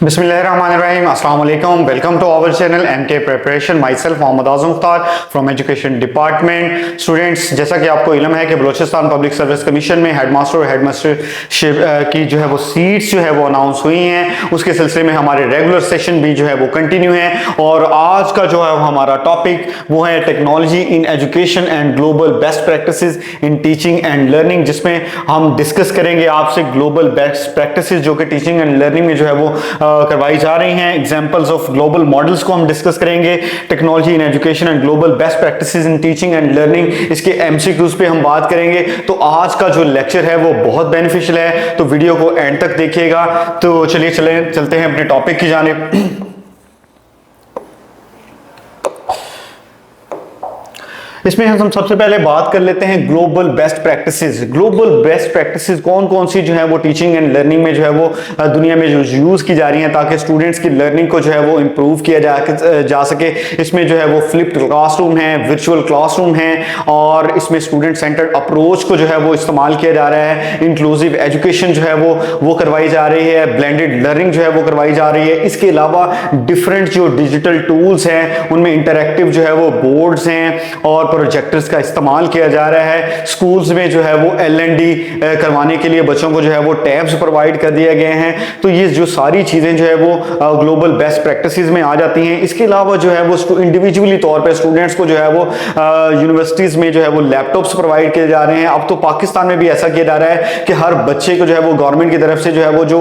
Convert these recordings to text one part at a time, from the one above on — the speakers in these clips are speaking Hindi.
बिस्मिल्लाहिर्रहमानिर्रहीम, अस्सलाम वालेकुम। Welcome to our channel MK preparation. Myself Mohammad Azam Mukhtar from education department. Students, जैसा कि आपको इल्म है कि बलूचिस्तान पब्लिक सर्विस कमीशन में हेडमास्टर और हेडमास्टरशिप की जो है वो सीट्स जो है वो अनाउंस हुई हैं। उसके सिलसिले में हमारे रेगुलर सेशन भी जो है वो कंटिन्यू है और आज का जो है हमारा टॉपिक वो है technology in education and global best practices in teaching and learning, जिसमें हम डिस्कस करेंगे आपसे ग्लोबल बेस्ट प्रैक्टिसेस जो कि टीचिंग एंड लर्निंग में जो है वो करवाई जा रही हैं। एग्जांपल्स ऑफ ग्लोबल मॉडल्स को हम डिस्कस करेंगे। Technology in education and global best practices in teaching and learning, इसके एमसीक्यूज पे हम बात करेंगे। तो आज का जो लेक्चर है वो बहुत बेनिफिशियल है, तो वीडियो को एंड तक देखिएगा। तो चलिए चलते हैं अपने टॉपिक की जानिब। इसमें हम सबसे पहले बात कर लेते हैं global best practices. Global best practices कौन कौन सी जो है वो टीचिंग एंड लर्निंग में जो है वो दुनिया में जो यूज की जा रही हैं ताकि स्टूडेंट्स की लर्निंग को जो है वो इंप्रूव किया जा सके। इसमें जो है वो फ्लिप्ड क्लासरूम है, वर्चुअल क्लासरूम है और इसमें स्टूडेंट सेंटर्ड अप्रोच को जो है वो इस्तेमाल किया जा रहा है। इंक्लूसिव एजुकेशन जो है वो करवाई जा रही है। ब्लेंडेड लर्निंग जो है वो करवाई जा रही है। इसके अलावा डिफरेंट जो डिजिटल टूल्स हैं उनमें इंटरैक्टिव जो है वो बोर्ड्स हैं और प्रोजेक्टर्स का इस्तेमाल किया जा रहा है। स्कूल्स में जो है वो एल&डी करवाने के लिए बच्चों को जो है वो टैब्स प्रोवाइड कर दिए गए हैं। तो ये जो सारी चीजें जो है वो ग्लोबल बेस्ट प्रैक्टिसेस में आ जाती हैं। इसके अलावा जो है वो इंडिविजुअली तौर पे स्टूडेंट्स को जो है वो यूनिवर्सिटीज में जो है वो लैपटॉप्स प्रोवाइड किए जा रहे हैं। अब तो पाकिस्तान में भी ऐसा किया जा रहा है कि हर बच्चे को जो है वो गवर्नमेंट की तरफ से जो है वो जो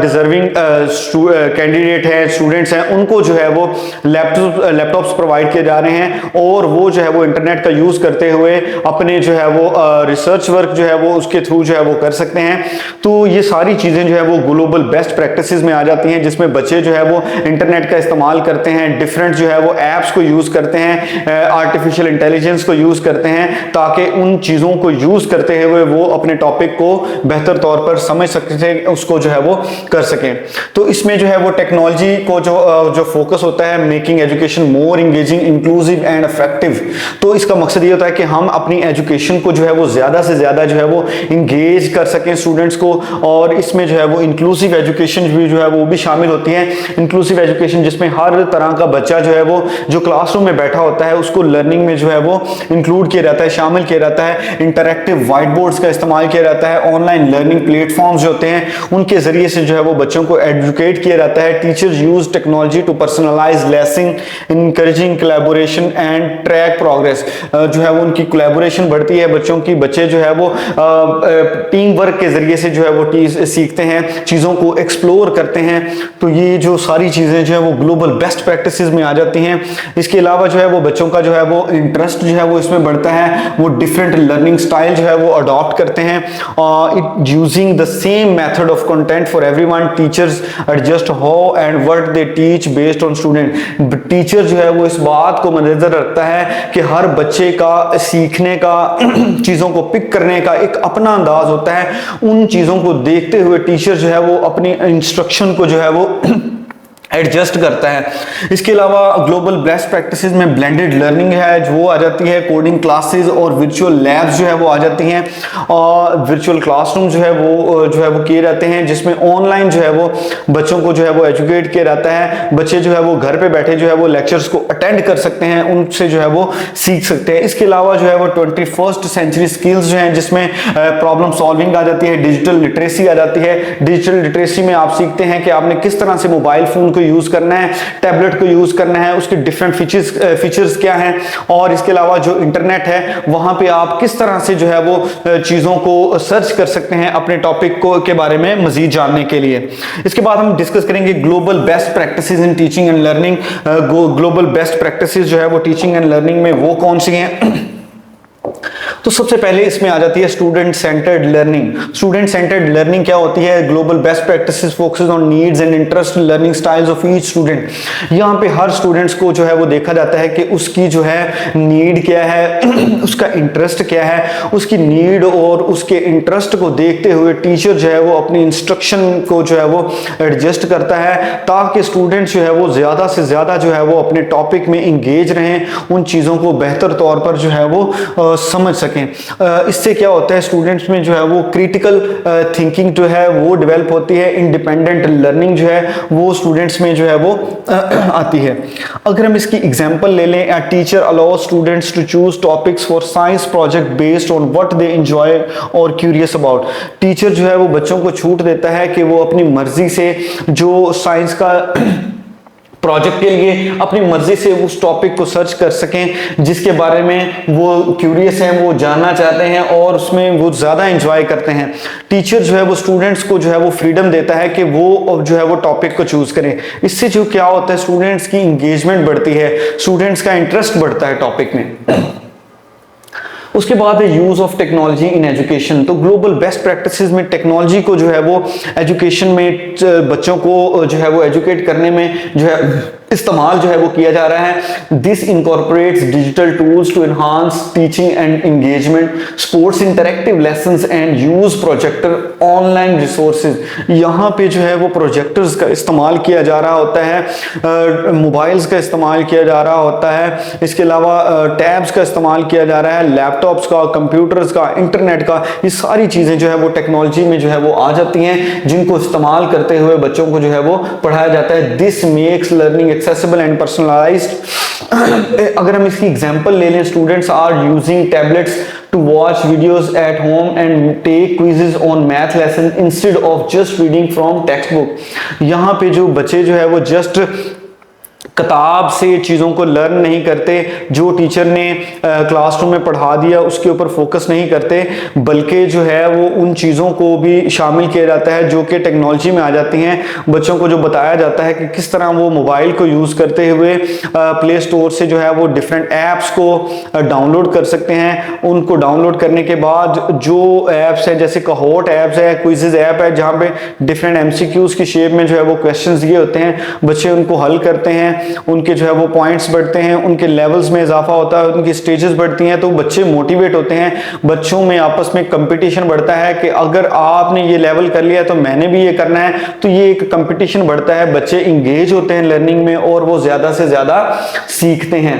डिजर्विंग कैंडिडेट है, स्टूडेंट्स हैं, उनको जो है वो लैपटॉप्स प्रोवाइड किए जा रहे हैं और वो जो है वो इंटरनेट का यूज करते हुए अपने जो है वो रिसर्च वर्क जो है वो उसके थ्रू जो है वो कर सकते हैं। तो ये सारी चीजें जो है वो ग्लोबल बेस्ट प्रैक्टिसेस में आ जाती हैं, जिसमें बच्चे जो है वो इंटरनेट का इस्तेमाल करते हैं, डिफरेंट जो है वो एप्स को यूज करते हैं, आर्टिफिशियल इंटेलिजेंस को यूज करते हैं ताकि उन चीजों को यूज करते हुए वो अपने टॉपिक को बेहतर तौर पर समझ सकते, उसको जो है वो कर सकें। तो इसमें जो है वो टेक्नोलॉजी को जो फोकस होता है making education more engaging, inclusive and effective. तो इसका मकसद ये होता है कि हम अपनी एजुकेशन को जो है वो ज्यादा से ज्यादा जो है वो इंगेज कर सकें स्टूडेंट्स को, और इसमें जो है वो इंक्लूसिव एजुकेशन भी जो है वो भी शामिल होती है। इंक्लूसिव एजुकेशन जिसमें हर तरह का बच्चा जो है वो जो क्लासरूम में बैठा होता है उसको लर्निंग में जो है वो इंक्लूड किया जाता है, शामिल किया जाता है। इंटरैक्टिव व्हाइट बोर्ड्स का इस्तेमाल किया जाता है। ऑनलाइन लर्निंग प्लेटफॉर्म्स जो होते हैं उनके जरिए से जो है वो बच्चों को एजुकेट किया जाता है। Teachers use technology to personalise lessoning, encouraging collaboration and track progress. जो है वो उनकी कोलैबोरेशन बढ़ती है, बच्चों की बच्चे जो है वो टीम वर्क के जरिए से जो है वो सीखते हैं, चीजों को एक्सप्लोर करते हैं। तो ये जो सारी चीजें जो है वो ग्लोबल बेस्ट प्रैक्टिसेस में आ जाती हैं। इसके अलावा जो है वो बच्चों का जो है वो इंटरेस्ट जो है वो इसमें बढ़ता है, वो डिफरेंट लर्निंग स्टाइल जो है वो अडॉप्ट करते हैं। It using the same method of content for everyone, teachers adjust how and what they teach based on student. Teacher जो है वो इस बात को मद्देनजर रखता है कि हर बच्चे का सीखने का चीजों को पिक करने का एक अपना अंदाज होता है। उन चीजों को देखते हुए टीचर जो है वो अपनी इंस्ट्रक्शन को जो है वो एडजस्ट करता है। इसके अलावा ग्लोबल बेस्ट प्रैक्टिसेस में ब्लेंडेड लर्निंग है जो वो आ जाती है, कोडिंग क्लासेस और वर्चुअल लैब्स जो है वो आ जाती हैं और वर्चुअल क्लासरूम जो है वो किए जाते हैं, जिसमें ऑनलाइन जो है वो बच्चों को जो है वो एजुकेट किया जाता है। बच्चे जो है वो घर पे बैठे जो है वो लेक्चर्स को अटेंड कर सकते हैं, उनसे जो है वो सीख सकते हैं। इसके अलावा जो है वो 21st सेंचुरी स्किल्स जो हैं जिसमें प्रॉब्लम सॉल्विंग आ जाती है, डिजिटल लिटरेसी आ जाती है। डिजिटल लिटरेसी में आप सीखते हैं कि आपने किस तरह से मोबाइल फोन को यूज करना है, टैबलेट को यूज करना है, उसके डिफरेंट फीचर्स क्या हैं, और इसके अलावा जो इंटरनेट है वहां पे आप किस तरह से जो है वो चीजों को सर्च कर सकते हैं अपने टॉपिक को के बारे में मजीद जानने के लिए। इसके बाद हम डिस्कस करेंगे global best practices in teaching and learning. Global best practices जो है वो टीचिंग एंड लर्निंग में वो कौन सी हैं? तो सबसे पहले इसमें आ जाती है student centred learning. Student centred learning क्या होती है? Global best practices focuses on needs and interest learning styles of each student. यहाँ पे हर स्टूडेंट्स को जो है वो देखा जाता है कि उसकी जो है नीड क्या है उसका इंटरेस्ट क्या है। उसकी नीड और उसके इंटरेस्ट को देखते हुए टीचर जो है वो अपनी इंस्ट्रक्शन को जो है वो एडजस्ट करता है ताकि स्टूडेंट्स जो है वो ज्यादा से ज्यादा जो है वो अपने टॉपिक में इंगेज रहें, उन चीजों को बेहतर तौर पर जो है वो समझ सके। सकें। इससे क्या होता है, स्टूडेंट्स में जो है वो क्रिटिकल थिंकिंग जो है वो डेवलप होती है, इंडिपेंडेंट लर्निंग जो है वो स्टूडेंट्स में जो है वो आती है। अगर हम इसकी एग्जांपल ले लें, a teacher allow students to choose topics for science project based on what they enjoy और क्यूरियस अबाउट। टीचर जो है वो बच्चों को छूट देता है कि वो अपनी मर्जी से जो साइंस का प्रोजेक्ट के लिए अपनी मर्जी से उस टॉपिक को सर्च कर सकें जिसके बारे में वो क्यूरियस हैं, वो जानना चाहते हैं और उसमें वो ज़्यादा एंजॉय करते हैं। टीचर जो है वो स्टूडेंट्स को जो है वो फ्रीडम देता है कि वो जो है वो टॉपिक को चूज करें। इससे जो क्या होता है, स्टूडेंट्स की इंगेजमेंट बढ़ती है, स्टूडेंट्स का इंटरेस्ट बढ़ता है टॉपिक में। उसके बाद है use of technology in education. तो ग्लोबल बेस्ट प्रैक्टिसेस में टेक्नोलॉजी को जो है वो एजुकेशन में बच्चों को जो है वो एजुकेट करने में जो है इस्तेमाल जो है वो किया जा रहा है। This incorporates digital tools to enhance teaching and engagement, sports interactive lessons and use projector, online resources. यहाँ पे जो है वो प्रोजेक्टर्स का इस्तेमाल किया जा रहा होता है, मोबाइल्स का इस्तेमाल किया जा रहा होता है, इसके अलावा टैब्स का इस्तेमाल किया जा रहा है, लैपटॉप्स का, कंप्यूटर्स का, इंटरनेट का। ये सारी चीज़ें जो है वो टेक्नोलॉजी में जो है वो आ जाती हैं, जिनको इस्तेमाल करते हुए बच्चों को जो है वो पढ़ाया जाता है। This makes learning accessible and personalised. अगर हम इसकी एग्जांपल ले लें, students are using tablets to watch videos at home and take quizzes on math lesson instead of just reading from textbook. यहाँ पे जो बच्चे जो है वो जस्ट किताब से चीज़ों को लर्न नहीं करते, जो टीचर ने क्लासरूम में पढ़ा दिया उसके ऊपर फोकस नहीं करते, बल्कि जो है वो उन चीज़ों को भी शामिल किया जाता है जो कि टेक्नोलॉजी में आ जाती हैं। बच्चों को जो बताया जाता है कि किस तरह वो मोबाइल को यूज़ करते हुए प्ले स्टोर से जो है वो डिफरेंट ऐप्स को डाउनलोड कर सकते हैं। उनको डाउनलोड करने के बाद जो ऐप्स है, जैसे कहोट ऐप्स है, क्विज़ ऐप है, जहाँ पे डिफरेंट MCQs की शेप में जो है वो क्वेश्चंस दिए होते हैं, बच्चे उनको हल करते हैं, उनके जो है वो पॉइंट्स बढ़ते हैं, उनके लेवल्स में इजाफा होता है, उनकी स्टेजेस बढ़ती हैं, तो बच्चे मोटिवेट होते हैं। बच्चों में आपस में कंपटीशन बढ़ता है कि अगर आपने ये लेवल कर लिया तो मैंने भी ये करना है, तो ये एक कंपटीशन बढ़ता है। बच्चे इंगेज होते हैं लर्निंग में और वो ज्यादा से ज्यादा सीखते हैं।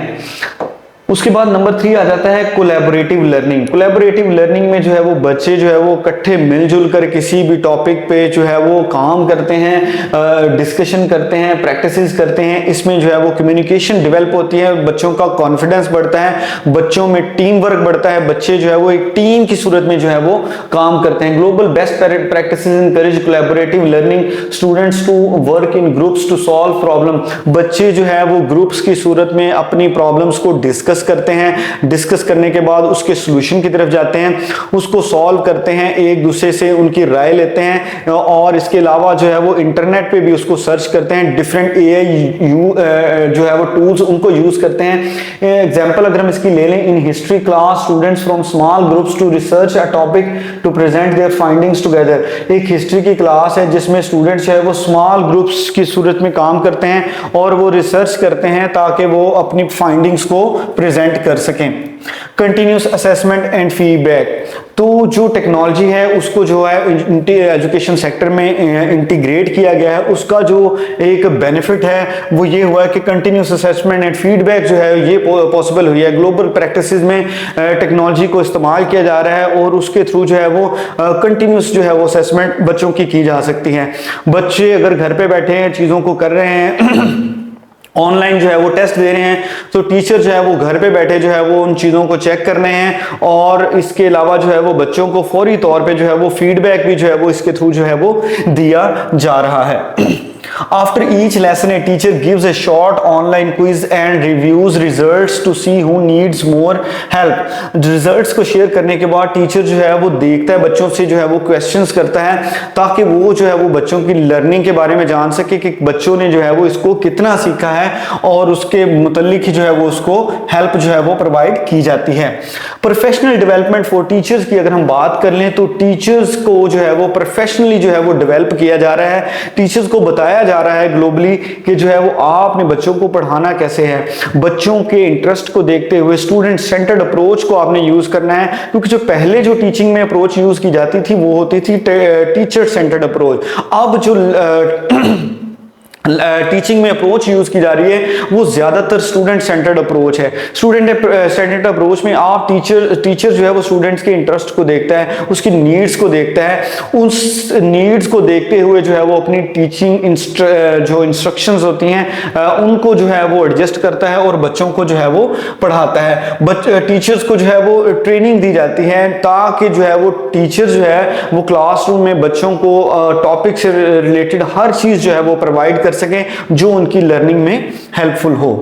उसके बाद नंबर 3 आ जाता है कोलैबोरेटिव लर्निंग। कोलैबोरेटिव लर्निंग में जो है वो बच्चे जो है वो इकट्ठे मिलजुल कर किसी भी टॉपिक पे जो है वो काम करते हैं, डिस्कशन करते हैं, प्रैक्टिसेस करते हैं। इसमें जो है वो कम्युनिकेशन डेवलप होती है, बच्चों का कॉन्फिडेंस बढ़ता है, बच्चों में टीम वर्क बढ़ता है, बच्चे जो है वो एक टीम की सूरत में जो है वो काम करते हैं। Global best practices encourage collaborative learning, students to work in groups to solve problem. बच्चे जो है वो ग्रुप्स की सूरत में अपनी प्रॉब्लम्स को डिस्कस करते हैं, डिस्कस करने के बाद उसके सॉल्यूशन की तरफ जाते हैं, उसको सॉल्व करते हैं, एक दूसरे से उनकी राय लेते हैं और इसके अलावा जो है वो इंटरनेट पे भी उसको सर्च करते हैं, डिफरेंट AI जो है वो टूल्स उनको यूज करते हैं। एग्जांपल अगर हम इसकी ले लें, in history class students from small groups to research a topic to present their findings together. एक हिस्ट्री की क्लास है जिसमें स्टूडेंट्स जो है वो स्मॉल ग्रुप्स की सूरत में काम करते हैं और वो रिसर्च करते हैं ताकि वो अपनी फाइंडिंग्स को प्रेजेंट कर सकें। कंटिन्यूस असेसमेंट एंड फीडबैक, तो जो टेक्नोलॉजी है उसको जो है एजुकेशन सेक्टर में इंटीग्रेट किया गया है, उसका जो एक बेनिफिट है वो ये हुआ है कि कंटिन्यूस असेसमेंट एंड फीडबैक जो है ये पॉसिबल हुई है। ग्लोबल प्रैक्टिसेस में टेक्नोलॉजी को इस्तेमाल किया जा रहा है और उसके थ्रू जो है वो कंटिन्यूस जो है वो असेसमेंट बच्चों की जा सकती है। बच्चे अगर घर पे बैठे हैं, चीज़ों को कर रहे हैं, ऑनलाइन जो है वो टेस्ट दे रहे हैं, तो टीचर जो है वो घर पे बैठे जो है वो उन चीज़ों को चेक कर रहे हैं और इसके अलावा जो है वो बच्चों को फौरी तौर पे जो है वो फीडबैक भी जो है वो इसके थ्रू जो है वो दिया जा रहा है। After each lesson, a teacher gives a short online quiz and reviews results to see who needs more help. Results को शेयर करने के बाद टीचर जो है वो देखता है, बच्चों से जो है वो क्वेश्चंस करता है ताकि वो जो है वो बच्चों की लर्निंग के बारे में जान सके कि बच्चों ने जो है वो इसको कितना सीखा है और उसके मुतल्लिक जो है वो उसको हेल्प जो है वो प्रोवाइड की जाती है। प्रोफेशनल डेवलपमेंट फॉर टीचर्स की अगर हम बात कर लें तो टीचर्स को जो है वो प्रोफेशनली जो है वो डेवलप किया जा रहा है। टीचर्स को बताया जा रहा है ग्लोबली कि जो है वो आपने बच्चों को पढ़ाना कैसे है, बच्चों के इंटरेस्ट को देखते हुए स्टूडेंट सेंटर्ड अप्रोच को आपने यूज करना है, क्योंकि जो पहले जो टीचिंग में अप्रोच यूज की जाती थी वो होती थी टीचर सेंटर्ड अप्रोच। अब जो टीचिंग में अप्रोच यूज की जा रही है वो ज्यादातर स्टूडेंट सेंटर्ड अप्रोच है। स्टूडेंट सेंटर्ड अप्रोच में आप टीचर जो है वो स्टूडेंट्स के इंटरेस्ट को देखता है, उसकी नीड्स को देखता है, उस नीड्स को देखते हुए जो है वो अपनी टीचिंग जो इंस्ट्रक्शंस होती हैं उनको जो है वो एडजस्ट करता है और बच्चों को जो है वो पढ़ाता है। टीचर्स को जो है वो ट्रेनिंग दी जाती है ताकि जो है वो टीचर जो है वो क्लासरूम में बच्चों को टॉपिक से रिलेटेड हर चीज जो है वो प्रोवाइड कर सकें जो उनकी लर्निंग में हेल्पफुल हो।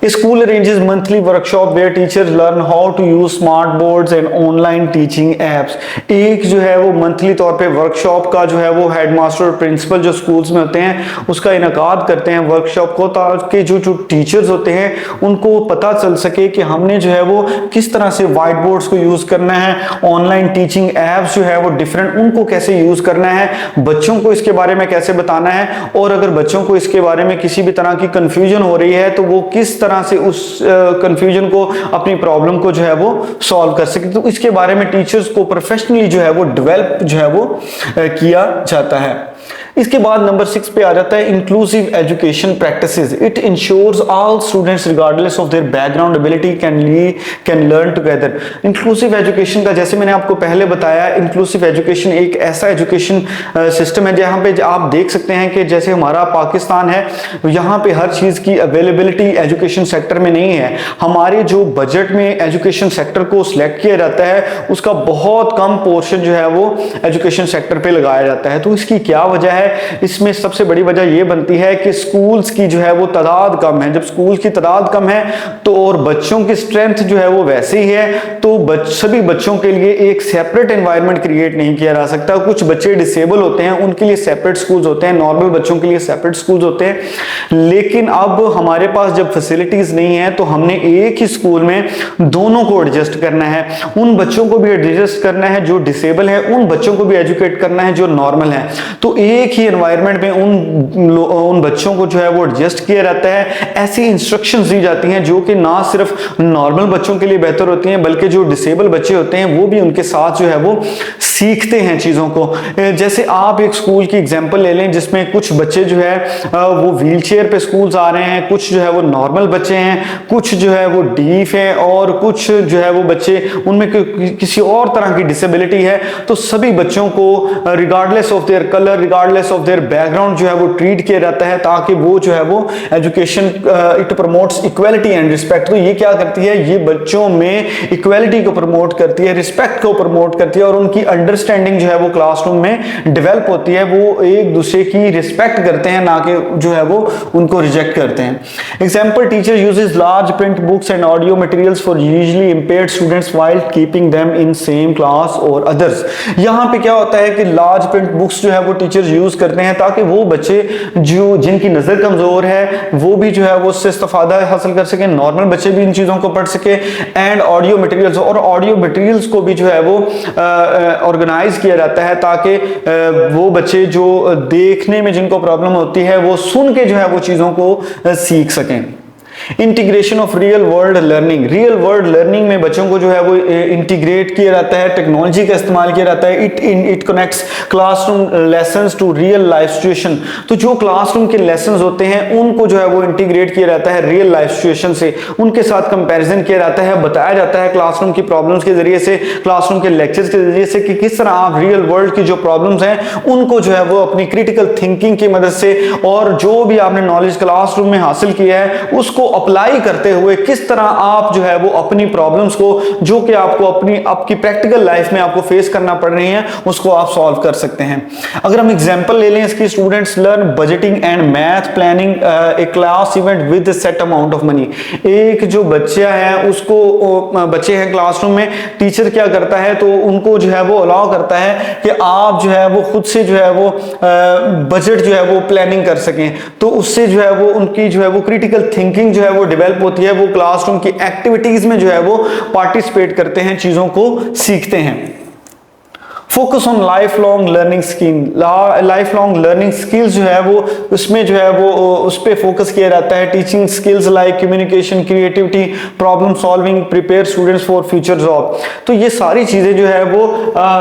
School arranges monthly workshop where teachers learn how to use smart boards and online teaching apps। एक जो है वो मंथली तौर पे वर्कशॉप का जो है वो हेडमास्टर और प्रिंसिपल जो स्कूल्स में होते हैं उसका इनकाद करते हैं वर्कशॉप को, ताकि जो टीचर्स होते हैं उनको पता चल सके कि हमने जो है वो किस तरह से व्हाइट बोर्ड्स को यूज करना है, ऑनलाइन टीचिंग एप्स जो है वो डिफरेंट उनको कैसे यूज करना है, बच्चों को इसके बारे में कैसे बताना है, और अगर बच्चों को इसके बारे में किसी भी तरह की कंफ्यूजन हो रही है तो वो किस तरह से उस कंफ्यूजन को, अपनी प्रॉब्लम को जो है वो सॉल्व कर सके। तो इसके बारे में टीचर्स को प्रोफेशनली जो है वो डेवलप जो है वो किया जाता है। इसके बाद नंबर 6 पे आ जाता है inclusive education practices. It ensures all students regardless of their background ability can learn together. Inclusive education का जैसे मैंने आपको पहले बताया, इंक्लूसिव एजुकेशन एक ऐसा एजुकेशन सिस्टम है जहां पे आप देख सकते हैं कि जैसे हमारा पाकिस्तान है, यहाँ पे हर चीज की अवेलेबिलिटी एजुकेशन सेक्टर में नहीं है। हमारे जो बजट में एजुकेशन सेक्टर को सिलेक्ट किया जाता है उसका बहुत कम पोर्शन जो है वो एजुकेशन सेक्टर पे लगाया जाता है। तो इसकी क्या वजह है? इसमें सबसे बड़ी वजह यह बनती है कि स्कूल्स की जो है वो तादाद कम है। जब स्कूल की तादाद कम है तो और बच्चों की स्ट्रेंथ जो है वो वैसे ही है, तो सभी बच्चों के लिए एक सेपरेट एनवायरनमेंट क्रिएट नहीं किया जा सकता। कुछ बच्चे डिसेबल होते हैं, उनके लिए सेपरेट स्कूल्स होते हैं, नॉर्मल बच्चों के लिए सेपरेट स्कूल्स होते हैं। लेकिन अब हमारे पास जब फैसिलिटीज नहीं है तो हमने एक ही स्कूल में दोनों को एडजस्ट करना है। उन बच्चों को भी एडजस्ट करना है जो डिसेबल है, उन बच्चों को भी एजुकेट करना है जो नॉर्मल है। तो एक ही एनवायरनमेंट में उन बच्चों को जो है वो एडजस्ट किया जाता है। ऐसी इंस्ट्रक्शंस दी जाती हैं जो कि ना सिर्फ नॉर्मल बच्चों के लिए बेहतर होती हैं बल्कि जो डिसेबल बच्चे होते हैं वो भी उनके साथ जो है वो सीखते हैं चीजों को। जैसे आप एक स्कूल की एग्जांपल ले लें जिसमें कुछ बच्चे जो है वो व्हील चेयर पे स्कूल्स आ रहे हैं, कुछ जो है वो नॉर्मल बच्चे हैं, कुछ जो है वो डीफ है और कुछ जो है वो बच्चे उनमें किसी और तरह की डिसेबिलिटी है। तो सभी बच्चों को regardless of their colour, regardless of their background जो है वो ट्रीट किया जाता है ताकि वो जो है वो education it promotes equality and respect. तो ये क्या करती है? ये बच्चों में इक्वालिटी को प्रमोट करती है, रिस्पेक्ट को प्रमोट करती है और उनकी अंडरस्टैंडिंग जो है वो क्लासरूम में डेवलप होती है। वो एक दूसरे की रिस्पेक्ट करते हैं, ना कि जो है वो उनको रिजेक्ट करते हैं। Example, teacher uses large print books and audio materials for usually impaired students while keeping them in same class और अदर्स। यहाँ पे क्या होता है कि लार्ज प्रिंट बुक्स जो है वो टीचर्स यूज करते हैं ताकि वो बच्चे जो जिनकी नजर कमजोर है वो भी जो है वो उससे इस्तेफादा हासिल कर सके, नॉर्मल बच्चे भी इन चीजों को पढ़ सके। एंड ऑडियो मटेरियल्स, और ऑडियो मटेरियल्स को भी जो है वो ऑर्गेनाइज किया जाता है ताकि वो बच्चे जो देखने में जिनको प्रॉब्लम होती है वो सुन के जो है वो चीजों को सीख सकें। Integration of real world learning. Real world learning में बच्चों को जो है वो इंटीग्रेट किया जाता है, टेक्नोलॉजी का इस्तेमाल किया जाता है। It connects classroom lessons to real life situation. तो जो क्लासरूम के लेसन्स होते हैं उनको जो है वो इंटीग्रेट किया जाता है रियल लाइफ सिचुएशन से, उनके साथ कंपैरिजन किया जाता है, बताया जाता है क्लासरूम की प्रॉब्लम्स के जरिए से, क्लासरूम के लेक्चर्स के जरिए से कि किस तरह आप रियल वर्ल्ड की जो प्रॉब्लम्स हैं उनको जो है वो अपनी क्रिटिकल थिंकिंग की मदद से और जो भी आपने नॉलेज क्लासरूम में हासिल किया है उसको अप्लाई करते हुए किस तरह आप जो है वो अपनी प्रॉब्लम्स को जो कि आपको आपकी प्रैक्टिकल लाइफ में आपको फेस करना पड़ रही है उसको आप सॉल्व कर सकते हैं। अगर हम एग्जांपल ले लें इसकी, students learn budgeting and math planning A class event with set amount of money. एक जो बच्चा है उसको बच्चे हैं क्लासरूम में, टीचर क्या करता है तो उनको जो है वो अलाउ करता है कि आप जो है वो खुद से जो है वो बजट जो है वो प्लानिंग कर सकें। तो उससे जो है वो उनकी जो है वो क्रिटिकल थिंकिंग जो है वो डेवलप होती है, वो क्लासरूम की एक्टिविटीज में जो है वो पार्टिसिपेट करते हैं, चीजों को सीखते हैं। Focus on life long learning scheme, life long learning skills जो है वो उसमें जो है वो उस पर फोकस किया जाता है। Teaching skills like communication, creativity, problem solving, prepare students for future job. तो ये सारी चीजें जो है वो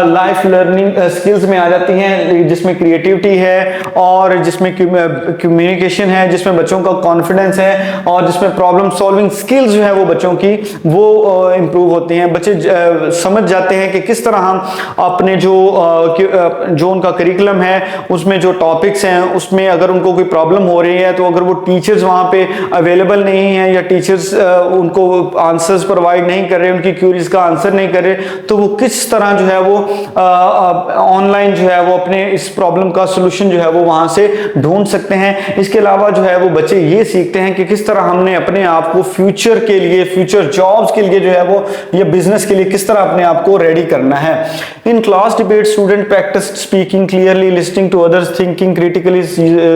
लाइफ लर्निंग स्किल्स में आ जाती हैं, जिसमें क्रिएटिविटी है और जिसमें कम्युनिकेशन है, जिसमें बच्चों का कॉन्फिडेंस है और जिसमें प्रॉब्लम सॉल्विंग स्किल्स जो है वो बच्चों की वो इंप्रूव होती हैं। बच्चे समझ जाते हैं कि किस तरह हम अपने जो उनका करिकुलम है उसमें जो टॉपिक्स हैं उसमें अगर उनको कोई प्रॉब्लम हो रही है तो अगर वो टीचर्स वहाँ पे अवेलेबल नहीं है या टीचर्स उनको आंसर्स प्रोवाइड नहीं कर रहे, उनकी क्यूरीज का आंसर नहीं कर रहे, तो वो किस तरह जो है वो ऑनलाइन जो है वो अपने इस प्रॉब्लम का सोल्यूशन जो है वो वहाँ से ढूंढ सकते हैं। इसके अलावा जो है वो बच्चे ये सीखते हैं कि किस तरह हमने अपने आप को फ्यूचर के लिए, फ्यूचर जॉब्स के लिए जो है वो या बिजनेस के लिए किस तरह अपने आप को रेडी करना है। In class debate student practice speaking clearly, listening to others, thinking critically,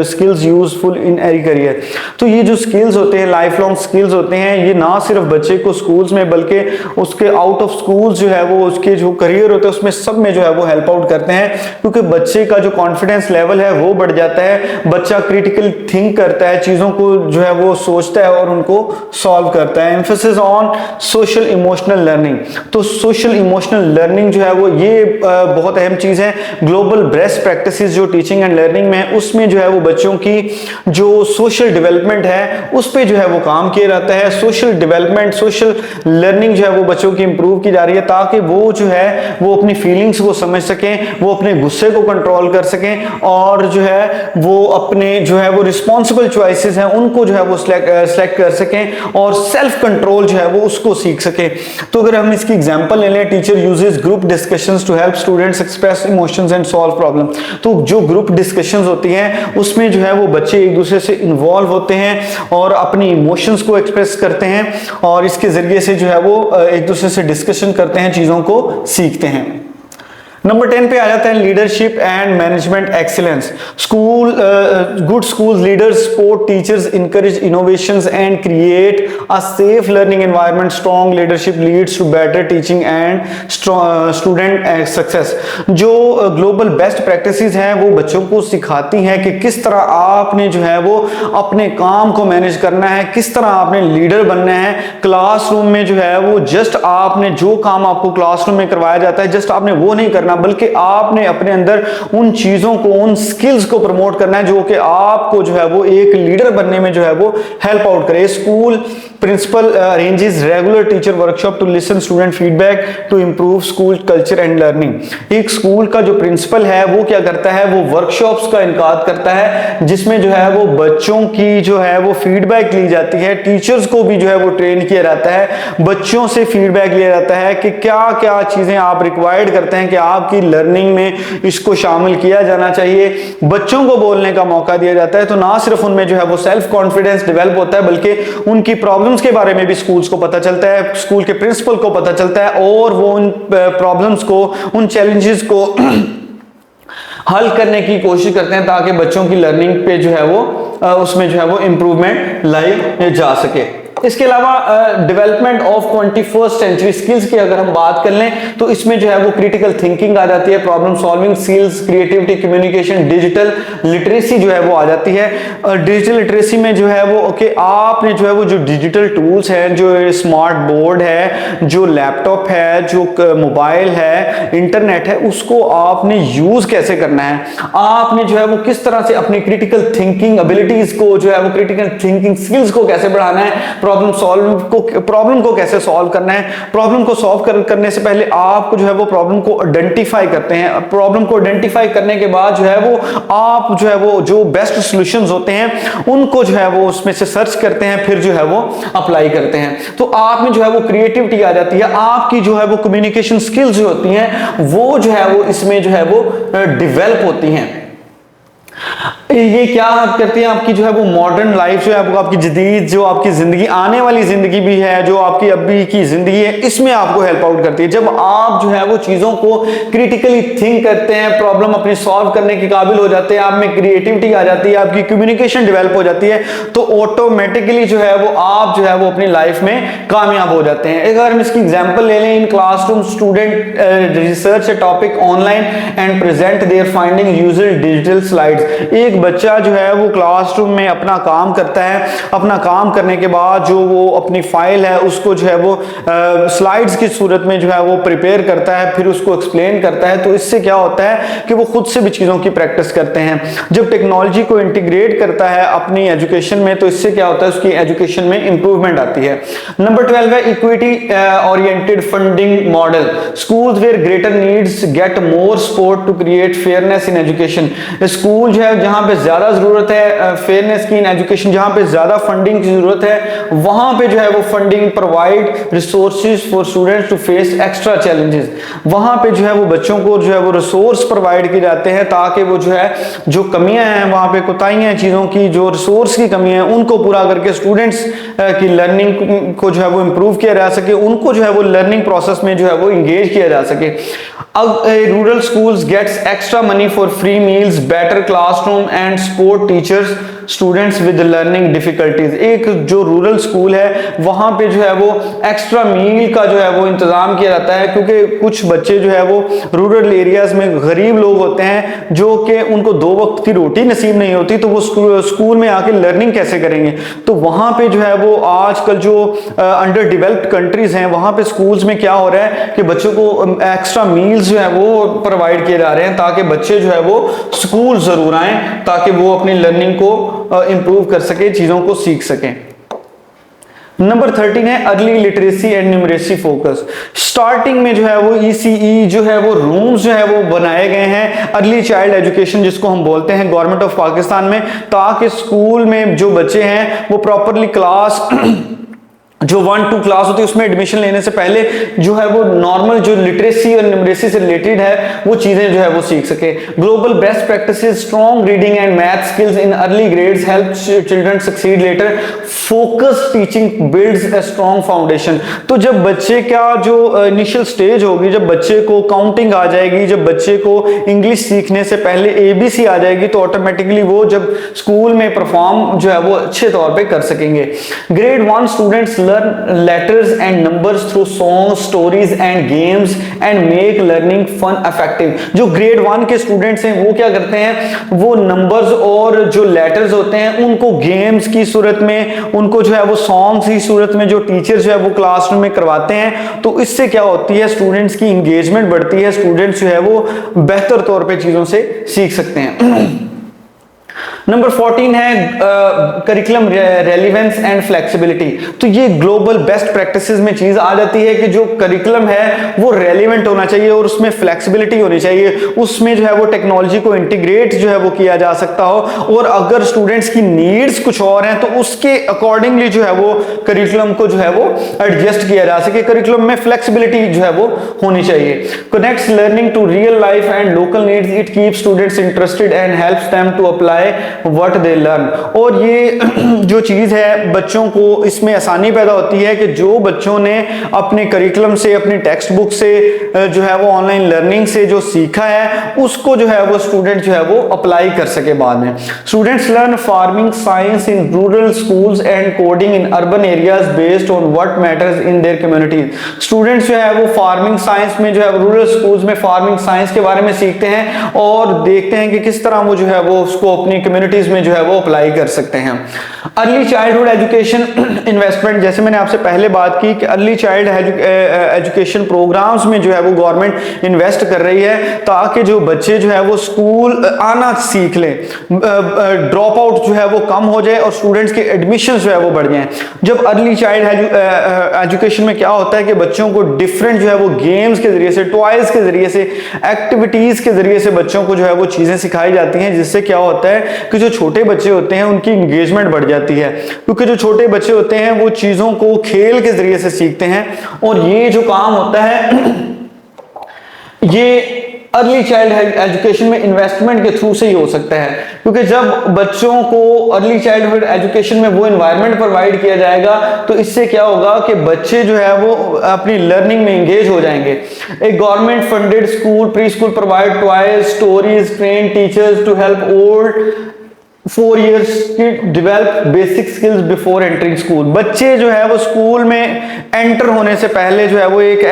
skills useful in any career. तो ये जो स्किल्स होते हैं, लाइफ लॉन्ग स्किल्स होते हैं, ये ना सिर्फ बच्चे को स्कूल्स में बल्कि उसके आउट ऑफ स्कूल्स जो है वो उसके जो करियर होते हैं उसमें सब में जो है वो हेल्प आउट करते हैं, क्योंकि बच्चे का जो कॉन्फिडेंस लेवल है वो बढ़ जाता है, बच्चा क्रिटिकल थिंक करता है, चीजों को जो है वो सोचता है और उनको सॉल्व करता है। Emphasis on social emotional learning. तो सोशल इमोशनल लर्निंग जो है वो ये बहुत अहम चीज है। ग्लोबल बेस्ट प्रैक्टिसेस जो टीचिंग एंड लर्निंग में है उसमें जो है वो बच्चों की जो सोशल डेवलपमेंट है उस पे जो है वो काम किया जाता है। सोशल डेवलपमेंट, सोशल लर्निंग जो है वो बच्चों की इंप्रूव की जा रही है ताकि वो जो है वो अपनी फीलिंग्स को समझ सकें, वो अपने गुस्से को कंट्रोल कर सकें और जो है वो अपने जो है वो रिस्पॉन्सिबल चॉइसेस हैं उनको जो है वो सेलेक्ट कर सकें और सेल्फ कंट्रोल जो है वो उसको सीख सकें। तो अगर हम इसकी एग्जांपल ले लें, teacher uses group discussions to help students express emotions and solve problem. तो जो ग्रुप डिस्कशंस होती हैं उसमें जो है वो बच्चे एक दूसरे से इन्वॉल्व होते हैं और अपनी इमोशंस को एक्सप्रेस करते हैं और इसके जरिए से जो है वो एक दूसरे से डिस्कशन करते हैं, चीजों को सीखते हैं। नंबर 10 पे आ जाता है leadership and management excellence. School good school leaders support teachers, encourage innovations and create a safe learning environment. Strong leadership leads to better teaching and student success. जो ग्लोबल बेस्ट प्रैक्टिसेस हैं वो बच्चों को सिखाती हैं कि किस तरह आपने जो है वो अपने काम को मैनेज करना है, किस तरह आपने लीडर बनना है। क्लासरूम में जो है वो जस्ट आपने जो काम आपको क्लासरूम में करवाया जाता है जस्ट आपने वो नहीं करना, बल्कि आपने अपने अंदर उन चीजों को, उन स्किल्स को प्रमोट करना है जो कि आपको जो है वो एक लीडर बनने में जो है वो हेल्प आउट करे। School principal arranges regular teacher workshop to listen student feedback to improve school culture and learning. एक स्कूल का जो प्रिंसिपल है वो क्या करता है, वो वर्कशॉप्स का इनकाद करता है जिसमें जो है वो बच्चों की जो है वो फीडबैक ली जाती है। टीचर्स को भी जो है वो ट्रेन किया जाता है, बच्चों से फीडबैक लिया जाता है कि क्या क्या चीजें आप रिक्वायर्ड करते हैं कि आपकी लर्निंग में इसको शामिल किया जाना चाहिए। बच्चों को बोलने का मौका दिया जाता है, तो ना सिर्फ उनमें जो है वो सेल्फ कॉन्फिडेंस डेवलप होता है बल्कि उनकी प्रॉब्लम्स के बारे में भी स्कूल्स को पता चलता है, स्कूल के प्रिंसिपल को पता चलता है और वो उन प्रॉब्लम्स को, उन चैलेंजेस को हल करने की कोशिश करते हैं ताकि बच्चों की लर्निंग पे जो है वो उसमें जो है वो इंप्रूवमेंट लाई जा सके। इसके अलावा development of 21st century skills की अगर हम बात कर लें तो इसमें जो है वो क्रिटिकल थिंकिंग आ जाती है, problem solving skills, creativity, communication, digital literacy जो है वो आ जाती है। डिजिटल लिटरेसी में जो है वो आपने जो है वो जो डिजिटल टूल्स हैं, जो स्मार्ट बोर्ड है, जो लैपटॉप है, जो मोबाइल है, इंटरनेट है, उसको आपने यूज कैसे करना है, आपने जो है वो किस तरह से अपनी क्रिटिकल थिंकिंग एबिलिटीज को जो है वो क्रिटिकल थिंकिंग स्किल्स को कैसे बढ़ाना है, प्रॉब्लम को कैसे सॉल्व करना है। प्रॉब्लम को सॉल्व करने से पहले आपको जो है वो प्रॉब्लम को आइडेंटिफाई करते हैं, प्रॉब्लम को आइडेंटिफाई करने के बाद जो है वो आप जो है वो जो बेस्ट सॉल्यूशंस होते हैं उनको जो है वो उसमें से सर्च करते हैं, फिर जो है वो अप्लाई करते हैं। तो आप में जो है वो क्रिएटिविटी आ जाती है, आपकी जो है वो कम्युनिकेशन स्किल्स जो होती हैं वो जो है वो इसमें जो है वो डेवलप होती हैं। ये क्या करती है, आपकी जो है वो मॉडर्न लाइफ जो है आपको, आपकी जदीद जो आपकी जिंदगी, आने वाली जिंदगी भी है, जो आपकी अभी की जिंदगी है, इसमें आपको हेल्प आउट करती है। जब आप जो है वो चीजों को क्रिटिकली थिंक करते हैं, प्रॉब्लम अपनी सॉल्व करने के काबिल हो जाते हैं, आप में क्रिएटिविटी आ जाती है, आपकी कम्युनिकेशन डेवलप हो जाती है, तो ऑटोमेटिकली जो है वो आप जो है वो अपनी लाइफ में कामयाब हो जाते हैं। अगर हम इसकी एग्जांपल ले लें, in classroom student research a topic online and present their finding using digital slides. एक बच्चा जो है वो क्लासरूम में अपना काम करता है, अपना काम करने के बाद जो वो अपनी फाइल है उसको जो है वो स्लाइड्स की सूरत में जो है वो प्रिपेयर करता है, फिर उसको एक्सप्लेन करता है। तो इससे क्या होता है कि वो खुद से भी चीजों की प्रैक्टिस करते हैं। जब टेक्नोलॉजी को इंटीग्रेट करता है अपनी एजुकेशन में, तो इससे क्या होता है, उसकी एजुकेशन में इंप्रूवमेंट आती है। नंबर 12 है equity oriented funding model. Schools where greater needs get more support to create fairness in education. School जो है जहां पे ज्यादा जरूरत है फेयरनेस की इन एजुकेशन, जहां पे ज्यादा फंडिंग की जरूरत है, वहां पे जो है वो funding provide resources for students to face extra challenges. वहां पे जो है वो बच्चों को जो है वो रिसोर्स प्रोवाइड किए जाते हैं ताकि वो जो है जो कमियां हैं वहां पे, कोताहियां हैं चीजों की, जो रिसोर्स की कमी है उनको पूरा करके स्टूडेंट्स की लर्निंग को जो है वो इंप्रूव किया जा सके, उनको जो है वो लर्निंग प्रोसेस में जो है वो इंगेज किया जा सके। अब rural schools gets extra money for free meals, better classroom and support teachers students with learning difficulties. एक जो रूरल स्कूल है वहां पे जो है वो एक्स्ट्रा मील का जो है वो इंतजाम किया जाता है, क्योंकि कुछ बच्चे जो है वो रूरल एरियाज में गरीब लोग होते हैं जो कि उनको 2 वक्त की रोटी नसीब नहीं होती, तो वो स्कूल में आके लर्निंग कैसे करेंगे। तो वहां पे जो है वो आजकल जो अंडर डेवलप्ड कंट्रीज हैं वहां पे स्कूल्स में क्या हो रहा है कि बच्चों को एक्स्ट्रा मील्स जो है वो प्रोवाइड किए जा रहे हैं ताकि बच्चे जो है वो स्कूल जरूर आए, ताकि वो अपनी लर्निंग को इंप्रूव कर सके, चीजों को सीख सकें। नंबर 13 है early literacy and numeracy focus. Starting में जो है वो ECE जो है वो रूम्स जो है वो बनाए गए हैं अर्ली चाइल्ड एजुकेशन जिसको हम बोलते हैं गवर्नमेंट ऑफ पाकिस्तान में, ताकि स्कूल में जो बच्चे हैं वो प्रॉपरली क्लास जो 1-2 क्लास होती है उसमें एडमिशन लेने से पहले जो है वो नॉर्मल जो लिटरेसी और न्यूमरेसी से रिलेटेड है वो चीजें जो है वो सीख सके। Global best practices, strong reading and math skills in early grades help children succeed later. Focus teaching builds a strong foundation. तो जब बच्चे का जो इनिशियल स्टेज होगी, जब बच्चे को काउंटिंग आ जाएगी, जब बच्चे को इंग्लिश सीखने से पहले ABC आ जाएगी, तो ऑटोमेटिकली वो जब स्कूल में परफॉर्म जो है वो अच्छे तौर पे कर सकेंगे। Grade 1 students learn letters and numbers through songs, stories and games and make learning fun effective। जो ग्रेड 1 के स्टूडेंट्स हैं वो क्या करते हैं, वो नंबर्स और जो लेटर्स होते हैं उनको गेम्स की सूरत में, उनको जो है वो सॉन्ग्स की सूरत में जो टीचर्स जो है वो क्लासरूम में करवाते हैं, तो इससे क्या होती है स्टूडेंट्स की इंगेजमेंट बढ़ती है, स्टूडेंट्स जो है वो बेहतर तौर पे चीजों से सीख सकते हैं। नंबर 14 है करिकुलम रेलिवेंस एंड फ्लेक्सिबिलिटी। तो ये ग्लोबल बेस्ट प्रैक्टिसेस में चीज आ जाती है कि जो करिकुलम है वो रेलिवेंट होना चाहिए और उसमें फ्लेक्सिबिलिटी होनी चाहिए, उसमें जो है वो टेक्नोलॉजी को इंटीग्रेट जो है वो किया जा सकता हो, और अगर स्टूडेंट्स की नीड्स कुछ और हैं तो उसके अकॉर्डिंगली जो है वो करिकुलम को जो है वो एडजस्ट किया जा सके। करिकुलम में फ्लेक्सिबिलिटी जो है वो होनी चाहिए। Connects learning to real life and local needs, it keeps students interested and helps them to apply what they learn. और ये जो चीज है बच्चों को इसमें आसानी पैदा होती है कि जो बच्चों ने अपने करिकुलम से, अपनी टेक्स्ट बुक से जो है वो ऑनलाइन लर्निंग से जो सीखा है उसको जो है वो स्टूडेंट जो है वो अप्लाई कर सके बाद में। Students learn farming science in rural schools and coding in urban areas based on what matters in their communities. Students जो है वो फार्मिंग साइंस में जो है रूरल स्कूल्स में फार्मिंग साइंस के बारे में सीखते हैं और देखते हैं कि किस तरह वो जो है वो उसको अपनी कम्युनिटीज में जो है वो अप्लाई कर सकते हैं। अर्ली चाइल्डहुड एजुकेशन इन्वेस्टमेंट, जैसे मैंने आपसे पहले बात की कि अर्ली चाइल्ड एजुकेशन प्रोग्राम्स में जो है वो गवर्नमेंट इन्वेस्ट कर रही है ताकि जो बच्चे जो है वो स्कूल आना सीख लें, ड्रॉप आउट जो है वो कम हो जाए और स्टूडेंट्स के एडमिशन जो है वो बढ़ जाएं। जब अर्ली चाइल्ड एजुकेशन में क्या होता है कि बच्चों को डिफरेंट जो है वो गेम्स के जरिए से, टॉयज के जरिए से, एक्टिविटीज के जरिए से बच्चों को जो है वो चीजें सिखाई जाती हैं, जिससे क्या होता है कि जो छोटे बच्चे होते हैं उनकी इंगेजमेंट बढ़ जाती है, क्योंकि जो छोटे बच्चे होते हैं वो चीजों को खेल के जरिए से सीखते हैं। और ये जो काम होता है ये अर्ली चाइल्ड एजुकेशन में इन्वेस्टमेंट के थ्रू से ही हो सकता है, क्योंकि जब बच्चों को अर्ली चाइल्डहुड एजुकेशन में वो एनवायरनमेंट प्रोवाइड किया जाएगा तो इससे क्या होगा कि बच्चे जो है वो अपनी लर्निंग में एंगेज हो जाएंगे। एक government funded school preschool provide toys, stories, train teachers to help old 4 years की develop basic skills before entering school. बच्चे जो है वो स्कूल में एंटर होने से पहले जो है वो एक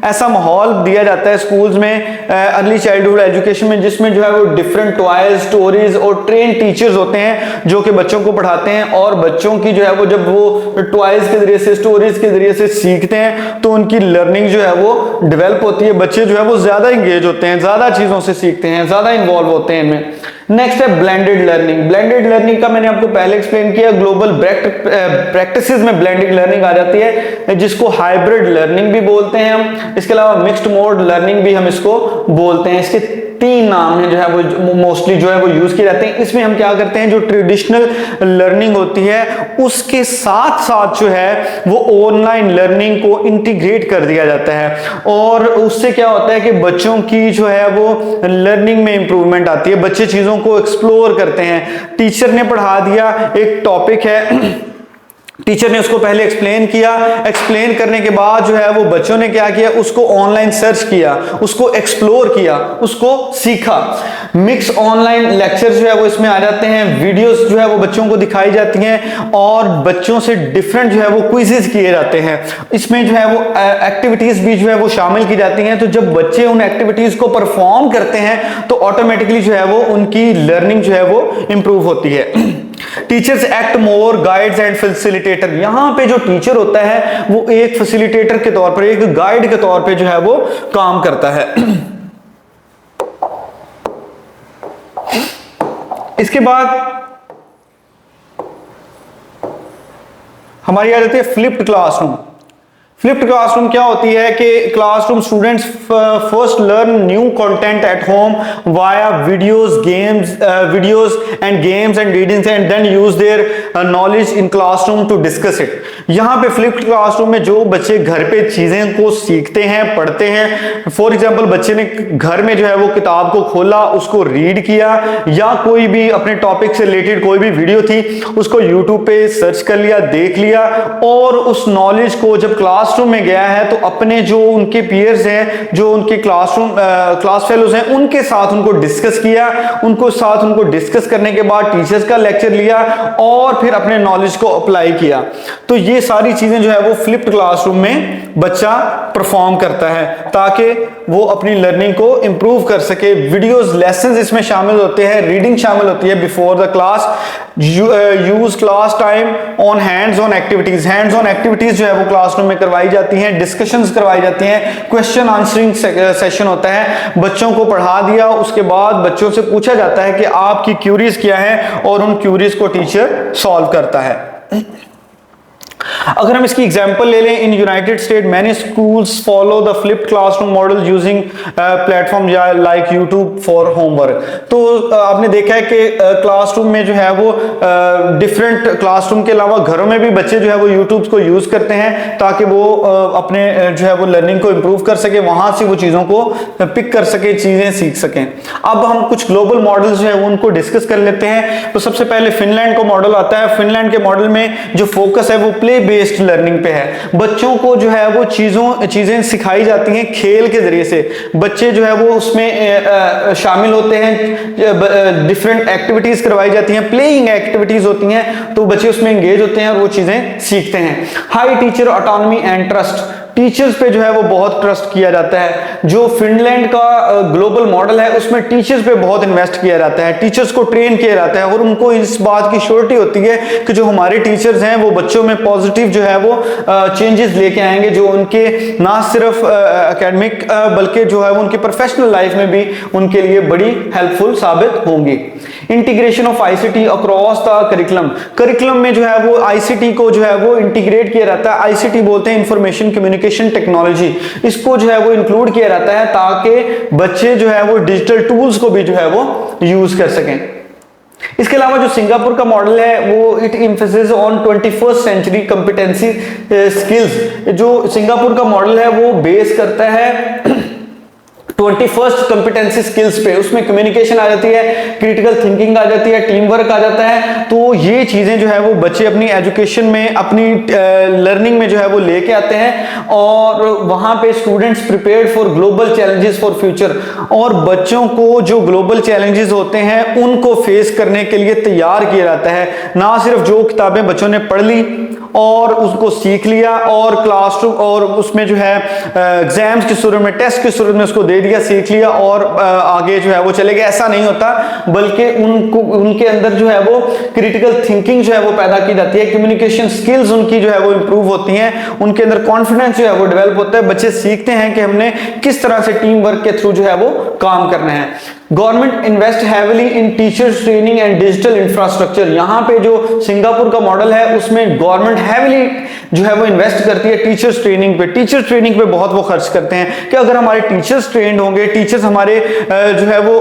ऐसा माहौल दिया जाता है स्कूल्स में अर्ली चाइल्डहुड एजुकेशन में, जिसमें जो है वो डिफरेंट टॉयज, स्टोरीज और ट्रेन टीचर्स होते हैं जो कि बच्चों को पढ़ाते हैं। और बच्चों की जो है वो जब वो टॉयज के जरिए से, स्टोरीज के जरिए से सीखते हैं तो उनकी लर्निंग जो है वो डेवलप होती है। बच्चे जो है वो ज्यादा इंगेज होते हैं, ज्यादा चीजों से सीखते हैं, ज्यादा इन्वॉल्व होते हैं इनमें। नेक्स्ट है ब्लेंडेड लर्निंग। ब्लेंडेड लर्निंग का मैंने आपको पहले एक्सप्लेन किया, ग्लोबल प्रैक्टिसेस में ब्लेंडेड लर्निंग आ जाती है, जिसको हाइब्रिड लर्निंग भी बोलते हैं हम। इसके अलावा मिक्स्ड मोड लर्निंग भी हम इसको बोलते हैं। इसके 3 नाम हैं जो है वो मोस्टली जो है वो यूज किए जाते हैं। इसमें हम क्या करते हैं, जो ट्रेडिशनल लर्निंग होती है उसके साथ साथ जो है वो ऑनलाइन लर्निंग को इंटीग्रेट कर दिया जाता है, और उससे क्या होता है कि बच्चों की जो है वो लर्निंग में इंप्रूवमेंट आती है। बच्चे चीजों को एक्सप्लोर करते हैं। टीचर ने पढ़ा दिया, एक टॉपिक है, टीचर ने उसको पहले एक्सप्लेन किया, एक्सप्लेन करने के बाद जो है वो बच्चों ने क्या किया, उसको ऑनलाइन सर्च किया, उसको एक्सप्लोर किया, उसको सीखा। मिक्स ऑनलाइन लेक्चर जो है वो इसमें आ जाते हैं, वीडियोस जो है वो बच्चों को दिखाई जाती हैं और बच्चों से डिफरेंट जो है वो क्विजेस किए जाते हैं। इसमें जो है वो एक्टिविटीज भी जो है वो शामिल की जाती हैं। तो जब बच्चे उन एक्टिविटीज को परफॉर्म करते हैं तो ऑटोमेटिकली जो है वो उनकी लर्निंग जो है वो इंप्रूव होती है। Teachers act more guides and facilitator. यहां पे जो टीचर होता है वो एक फैसिलिटेटर के तौर पर, एक गाइड के तौर पे जो है वो काम करता है। इसके बाद हमारी आ जाती है फ्लिप्ड क्लासरूम। फ्लिप्ड क्लासरूम क्या होती है कि classroom students first learn new content at home via videos and games and readings and then use their knowledge in classroom to discuss it. यहाँ पे फ्लिप्ड क्लासरूम में जो बच्चे घर पे चीजें को सीखते हैं, पढ़ते हैं, फॉर एग्जांपल बच्चे ने घर में जो है वो किताब को खोला, उसको रीड किया, या कोई भी अपने टॉपिक से रिलेटेड कोई भी वीडियो थी उसको यूट्यूब पे सर्च कर लिया, देख लिया, और उस नॉलेज को जब क्लासरूम में गया है तो अपने जो उनके पीयर्स हैं, जो उनके क्लास फेलोज हैं, उनके साथ उनको डिस्कस किया। उनको डिस्कस करने के बाद टीचर्स का लेक्चर लिया और फिर अपने नॉलेज को अप्लाई किया। तो ये सारी चीजें जो है वो फ्लिप्ड क्लासरूम में बच्चा परफॉर्म करता है ताकि वो अपनी लर्निंग को इंप्रूव कर सके। वीडियोस, लेसन्स इसमें शामिल होते हैं, रीडिंग शामिल होती है before the class, use class time on hands on activities. Hands on activities जो है वो क्लासरूम में करवाई जाती हैं, डिस्कशंस करवाई जाती हैं, क्वेश्चन आंसरिंग सेशन होता है। बच्चों को पढ़ा दिया, उसके बाद बच्चों से पूछा जाता है कि आपकी क्यूरीज क्या है, और उन क्यूरीज को टीचर सॉल्व करता है। अगर हम इसकी एग्जांपल ले लें, in United state many schools follow the flipped classroom model using platform like YouTube for homework. तो आपने देखा है कि क्लासरूम में जो है वो डिफरेंट क्लासरूम के अलावा घरों में भी बच्चे जो है वो यूट्यूब को यूज करते हैं ताकि वो अपने जो है वो लर्निंग को इंप्रूव कर सके, वहां से वो चीजों को पिक कर सके, चीजें सीख सकें। अब हम कुछ ग्लोबल मॉडल्स जो है वो उनको डिस्कस कर लेते हैं। तो सबसे पहले फिनलैंड का मॉडल आता है। फिनलैंड के मॉडल में जो फोकस है वो प्ले बेस्ड लर्निंग पे है। बच्चों को जो है वो चीजें सिखाई जाती हैं खेल के जरिए से। बच्चे जो है वो उसमें शामिल होते हैं, डिफरेंट एक्टिविटीज करवाई जाती हैं, प्लेइंग एक्टिविटीज होती हैं, तो बच्चे उसमें एंगेज होते हैं और वो चीजें सीखते हैं। High teacher autonomy and trust, teachers पे जो है वो बहुत ट्रस्ट किया जाता है। जो फिनलैंड का ग्लोबल मॉडल है उसमें टीचर्स पे बहुत इन्वेस्ट किया जाता है, टीचर्स को ट्रेन किया जाता है और उनको इस बात की श्योरिटी होती है कि जो हमारे टीचर्स हैं वो बच्चों में पॉजिटिव जो है वो चेंजेस लेके आएंगे, जो उनके ना सिर्फ एकेडमिक बल्कि जो है वो उनकी प्रोफेशनल लाइफ में भी उनके लिए बड़ी हेल्पफुल साबित होंगी। Integration of ICT across the curriculum में जो है वो आईसीटी को जो है वो इंटीग्रेट किया जाता है। आईसीटी बोलते हैं इंफॉर्मेशन कम्युनिकेशन टेक्नोलॉजी, इसको जो है वो इंक्लूड किया जाता है ताकि बच्चे जो है वो डिजिटल टूल्स को भी जो है वो यूज कर सकें। इसके अलावा जो सिंगापुर का मॉडल है वो it emphasis on 21st century competency skills. जो सिंगापुर का मॉडल है वो बेस करता है 21st कॉम्पिटेंसी स्किल्स पे, उसमें कम्युनिकेशन आ जाती है, क्रिटिकल थिंकिंग आ जाती है, टीम वर्क आ जाता है। तो ये चीजें जो है वो बच्चे अपनी एजुकेशन में, अपनी लर्निंग में जो है वो लेके आते हैं और वहां पे students prepared for global challenges for future, और बच्चों को जो ग्लोबल चैलेंजेस होते हैं उनको फेस करने के लिए तैयार किया जाता है। ना सिर्फ जो किताबें बच्चों ने पढ़ ली और उसको सीख लिया और क्लासरूम और उसमें जो है एग्जाम्स की सूरत में, टेस्ट की सूरत में उसको दे दिया, सीख लिया और आगे जो है वो चले गए, ऐसा नहीं होता। बल्कि उनको, उनके अंदर जो है वो क्रिटिकल थिंकिंग जो है वो पैदा की जाती है, कम्युनिकेशन स्किल्स उनकी जो है वो इंप्रूव होती हैं, उनके अंदर कॉन्फिडेंस जो है वो डेवलप होता है। बच्चे सीखते हैं कि हमने किस तरह से टीम वर्क के थ्रू जो है वो काम करना है। Government invest heavily in teachers training and digital infrastructure. यहां पे जो सिंगापुर का मॉडल है उसमें गवर्नमेंट हैविली जो है वो इन्वेस्ट करती है टीचर्स ट्रेनिंग पे। टीचर्स ट्रेनिंग पे बहुत वो खर्च करते हैं कि अगर हमारे टीचर्स ट्रेंड होंगे, टीचर्स हमारे जो है वो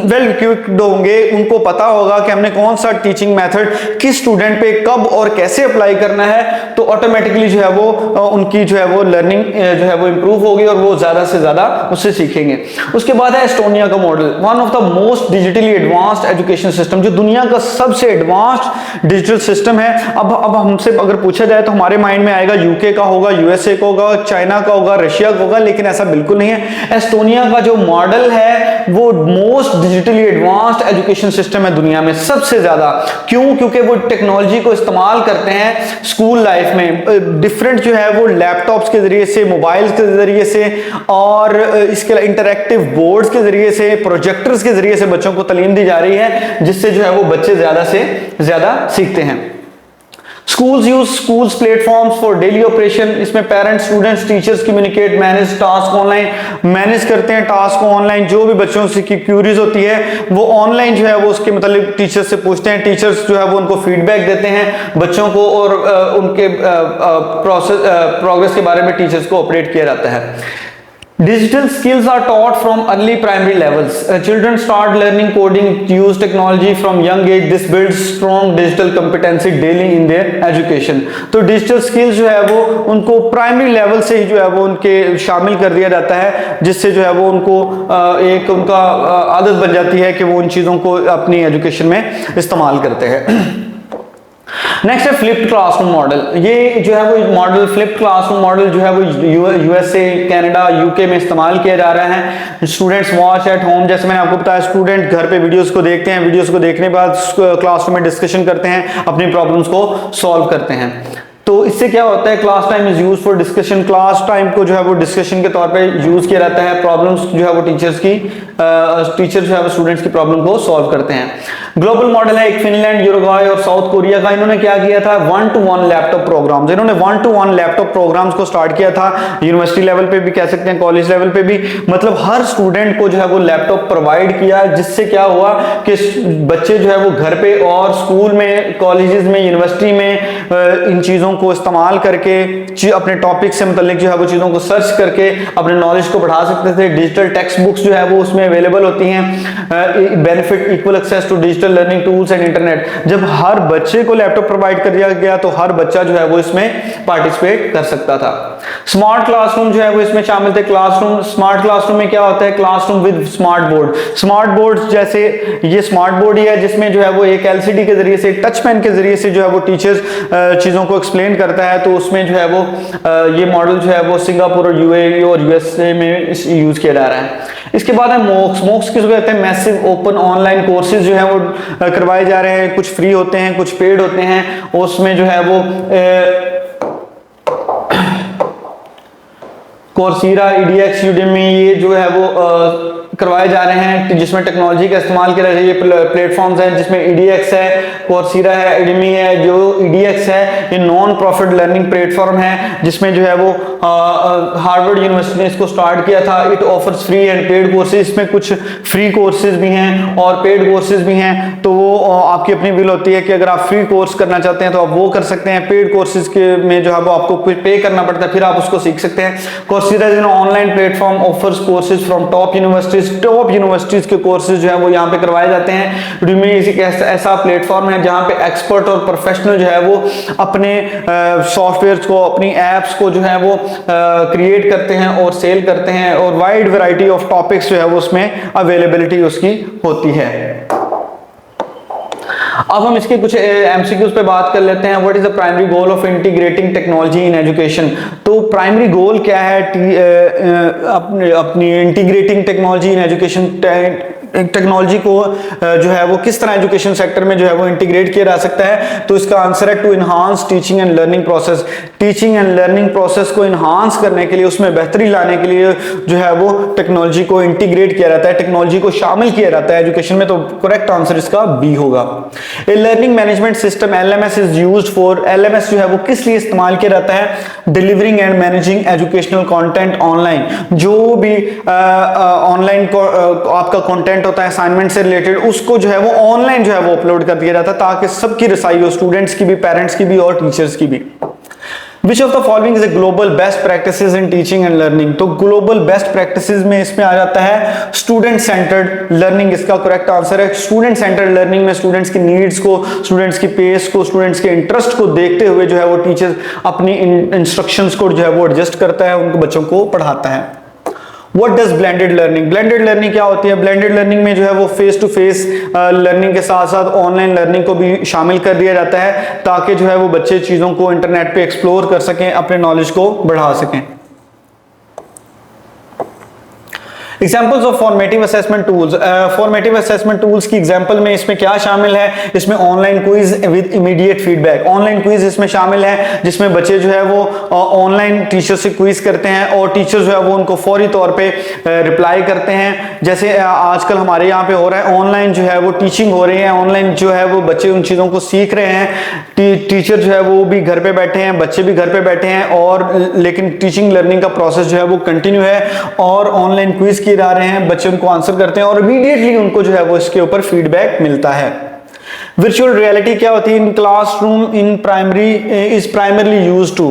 वेल इक्विप्ड होंगे, उनको पता होगा कि हमने कौन सा टीचिंग मेथड किस स्टूडेंट पे कब और कैसे अप्लाई करना है, तो ऑटोमेटिकली जो है वो उनकी जो है वो लर्निंग जो है वो इंप्रूव होगी और वो ज्यादा से ज्यादा उससे सीखेंगे। उसके बाद है एस्टोनिया का model, one of the most digitally advanced education system, जो दुनिया का सबसे एडवांस्ड डिजिटल सिस्टम है। अब हमसे अगर पूछा जाए तो हमारे माइंड में आएगा यूके का होगा, यूएसए का होगा, चाइना का होगा, रशिया का होगा, लेकिन ऐसा बिल्कुल नहीं है। एस्टोनिया का जो मॉडल है वो most digitally advanced education system है दुनिया में, सबसे ज्यादा। क्यों? क्योंकि वो टेक्नोलॉजी को इस्तेमाल करते हैं स्कूल लाइफ में, डिफरेंट जो है वो लैपटॉप्स के जरिए से, मोबाइल्स के जरिए से और इसके इंटरैक्टिव बोर्ड्स के जरिए से, प्रोजेक्टर्स के जरिए से बच्चों को तालीम दी जा रही है, जिससे जो है वो बच्चे ज्यादा से ज्यादा सीखते हैं। Schools use schools platforms for daily operation। इसमें parents, students, teachers communicate, manage task online, manage करते हैं टास्क को ऑनलाइन। जो भी बच्चों से की क्यूरीज होती है वो ऑनलाइन जो है वो उसके मतलब टीचर्स से पूछते हैं, टीचर्स जो है वो उनको फीडबैक देते हैं बच्चों को और उनके प्रोग्रेस के बारे में टीचर्स को अपडेट किया जाता है। Digital skills are taught from early primary levels. Children start learning coding, use technology from young age. This builds strong digital competency daily in their education. तो digital skills जो है वो उनको प्राइमरी लेवल से ही जो है वो उनके शामिल कर दिया जाता है, जिससे जो है वो उनको एक उनका आदत बन जाती है कि वो उन चीज़ों को अपनी एजुकेशन में इस्तेमाल करते हैं। नेक्स्ट है फ्लिप्ड क्लासरूम मॉडल। ये जो है वो मॉडल, फ्लिप्ड क्लासरूम मॉडल जो है वो यूएसए, कनाडा, यूके में इस्तेमाल किया जा रहा है। स्टूडेंट्स वॉच एट होम, जैसे मैंने आपको बताया, स्टूडेंट घर पे वीडियोस को देखते हैं, वीडियोस को देखने के बाद क्लासरूम में डिस्कशन करते हैं, अपनी प्रॉब्लम्स को सॉल्व करते हैं। तो इससे क्या होता है, class time is use for discussion. Class time को जो है वो डिस्कशन के तौर पे यूज किया जाता है। प्रॉब्लम्स जो है वो टीचर जो है वो स्टूडेंट्स की प्रॉब्लम को सॉल्व करते हैं। ग्लोबल मॉडल है एक फिनलैंड, यूरुग्वे और साउथ कोरिया का। इन्होंने क्या किया था, 1-to-1 लैपटॉप प्रोग्राम्स। इन्होंने 1-to-1 लैपटॉप प्रोग्राम्स को स्टार्ट किया था। यूनिवर्सिटी लेवल पे भी कह सकते हैं, कॉलेज लेवल पे भी, मतलब हर स्टूडेंट को जो है वो लैपटॉप प्रोवाइड किया, जिससे क्या हुआ कि बच्चे जो है वो घर पे और स्कूल में, कॉलेजेस में, यूनिवर्सिटी में इन चीजों को इस्तेमाल करके अपने टॉपिक से मुताल्लिक जो है वो चीजों को सर्च करके अपने नॉलेज को बढ़ा सकते थे। डिजिटल टेक्स्ट बुक्स जो है वो उसमें अवेलेबल होती हैं। Benefit equal access to digital learning tools and internet. जब हर बच्चे को लैपटॉप प्रोवाइड कर दिया गया तो हर बच्चा जो है वो इसमें पार्टिसिपेट कर सकता था। स्मार्ट क्लासरूम जो है वो इसमें शामिल थे। क्लासरूम, स्मार्ट क्लासरूम में क्या होता है, classroom with smart board. Smart board जैसे ये स्मार्ट बोर्ड ही है, जिसमें जो है वो एक एलसीडी के जरिए से, टच पेन के जरिए से जो है वो टीचर्स चीजों को एक्सप्लेन करता है। तो उसमें जो है वो ये मॉडल जो है वो सिंगापुर और यूएई और यूएसए में यूज किया जा रहा है। इसके बाद है मोक्स। मोक्स किसको कहते हैं, मैसिव ओपन ऑनलाइन कोर्सेज जो है वो करवाए जा रहे हैं। कुछ फ्री होते हैं, कुछ पेड होते हैं। उसमें जो है वो कोर्सेरा, ईडीएक्स, यूडेमी, ये जो है वो करवाए जा रहे हैं, जिसमें टेक्नोलॉजी का इस्तेमाल किया जा रहा है। ये प्लेटफॉर्म्स हैं जिसमें ईडीएक्स है, कोर्सेरा है, यूडेमी है। जो ईडीएक्स है ये नॉन प्रॉफिट लर्निंग प्लेटफॉर्म है, जिसमें जो है वो हार्वर्ड यूनिवर्सिटी ने इसको स्टार्ट किया था। It offers free and paid courses. इसमें कुछ फ्री कोर्सेज भी हैं और पेड कोर्सेज भी हैं। तो वो आपकी अपनी विल होती है कि अगर आप फ्री कोर्स करना चाहते हैं तो आप वो कर सकते हैं। पेड कोर्सेज के में जो है वो आपको कुछ पे करना पड़ता है, फिर आप उसको सीख सकते हैं। Coursera is an online platform offers courses from top universities courses, top universities के कोर्सेज जो है वो यहाँ पे करवाए जाते हैं। Udemy एक ऐसा प्लेटफॉर्म है जहाँ पे एक्सपर्ट और प्रोफेशनल जो है वो अपने सॉफ्टवेयर को, अपनी एप्स को जो है वो क्रिएट करते हैं और सेल करते हैं, और वाइड वैरायटी ऑफ टॉपिक्स जो है वो उसमें अवेलेबिलिटी उसकी होती है। अब हम इसके कुछ एमसीक्यूज पे बात कर लेते हैं। What is the primary goal of integrating technology in education? तो प्राइमरी गोल क्या है अपनी integrating technology in education? Technology को जो है वो किस तरह एजुकेशन सेक्टर में जो है वो इंटीग्रेट किया जा सकता है? तो इसका आंसर है to enhance teaching and learning process. Teaching and learning process को इनहांस करने के लिए, उसमें बेहतरी लाने के लिए जो है वो टेक्नोलॉजी को इंटीग्रेट किया जाता है, टेक्नोलॉजी को शामिल किया जाता है एजुकेशन में। तो करेक्ट आंसर इसका बी होगा। A learning management system LMS is used for, LMS जो है वो किस लिए इस्तेमाल किया जाता है? Delivering and managing educational content online. जो भी ऑनलाइन आपका कंटेंट होता है असाइनमेंट से रिलेटेड, उसको जो है वो ऑनलाइन जो है वो अपलोड कर दिया जाता है ताकि सबकी रसाई हो, स्टूडेंट्स की भी, पेरेंट्स की भी और टीचर्स की भी। Which of the following is a global best practices in teaching and learning? तो global best practices में इसमें आ जाता है student centered learning, इसका करेक्ट आंसर है। student centered learning में स्टूडेंट्स की नीड्स को, स्टूडेंट्स की पेस को, स्टूडेंट्स के इंटरेस्ट को देखते हुए जो है वो टीचर अपनी इंस्ट्रक्शंस को जो है वो एडजस्ट करता है, उनको बच्चों को पढ़ाता है। What does blended learning? blended learning क्या होती है? blended learning में जो है वो फेस टू फेस लर्निंग के साथ साथ ऑनलाइन लर्निंग को भी शामिल कर दिया जाता है ताकि जो है वो बच्चे चीज़ों को इंटरनेट पे एक्सप्लोर कर सकें, अपने नॉलेज को बढ़ा सकें। Examples of formative assessment tools. Formative assessment tools की एग्जाम्पल में इसमें क्या शामिल है? इसमें online quiz with immediate feedback. Online quiz इसमें शामिल है जिसमें बच्चे जो है वो ऑनलाइन टीचर से क्विज करते हैं और टीचर जो है वो उनको फौरी तौर पे रिप्लाई करते हैं। जैसे आजकल हमारे यहाँ पे हो रहा है, ऑनलाइन जो है वो टीचिंग हो रही है, ऑनलाइन जो है वो बच्चे उन चीज़ों को सीख रहे हैं। टीचर जो है वो भी घर पे बैठे हैं, बच्चे भी घर पे बैठे हैं, और लेकिन टीचिंग लर्निंग का प्रोसेस जो है वो कंटिन्यू है और ऑनलाइन क्विज किए जा रहे हैं, बच्चे उनको आंसर करते हैं और इमीडिएटली उनको जो है वो इसके ऊपर फीडबैक मिलता है। वर्चुअल रियलिटी क्या होती है? In classroom in primary is primarily used to.